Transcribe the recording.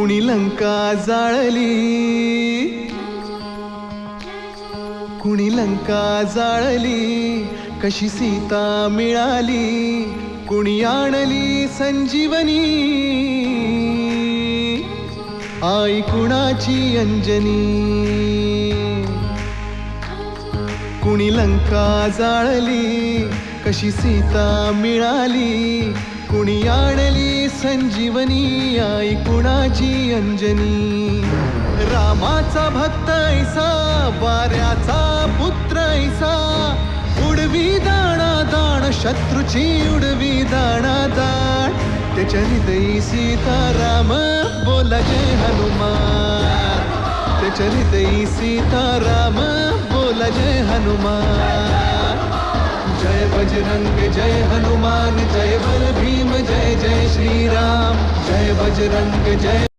कुणी लंका जाळली, कुणी लंका जाळली, कशी सीता मिळाली, कुणी आणली संजीवनी, आई कुणाची अंजनी. कुणी लंका जाळली, कशी सीता मिळाली, कुणी आणली संजीवनी, आई कुणाची अंजनी. रामाचा भक्त ऐसा, वाऱ्याचा पुत्र ऐसा, उडवी दाणा दाण, शत्रूची उडवी दाणा दाण. त्याच्या हृदयी सीताराम, बोला जय हनुमान. त्याच्या हृदयी सीताराम, बोला जय हनुमान. जय बजरंग जय हनुमान, जय बल भीम, जय जय श्रीराम. जय बजरंग जय